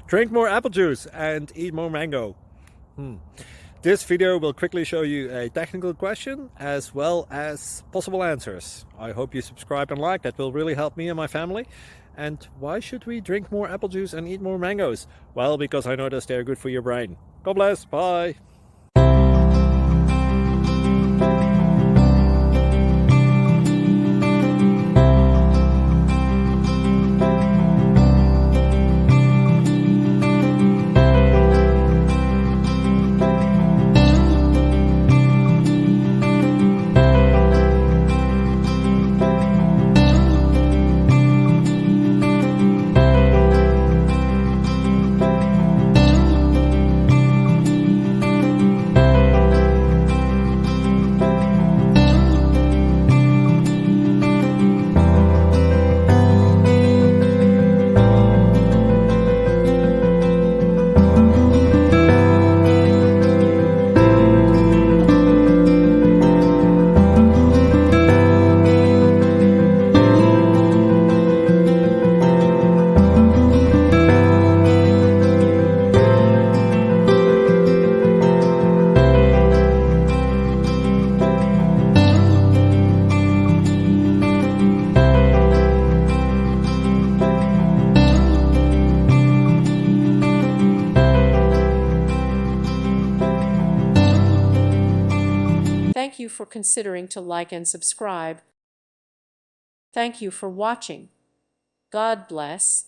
Drink more apple juice and eat more mango. This video will quickly show you a technical question as well as possible answers. I hope you subscribe and like, that will really help me and my family. And why should we drink more apple juice and eat more mangoes? Well, because I noticed they're good for your brain. God bless, bye! Thank you for considering to like and subscribe. Thank you for watching. God bless.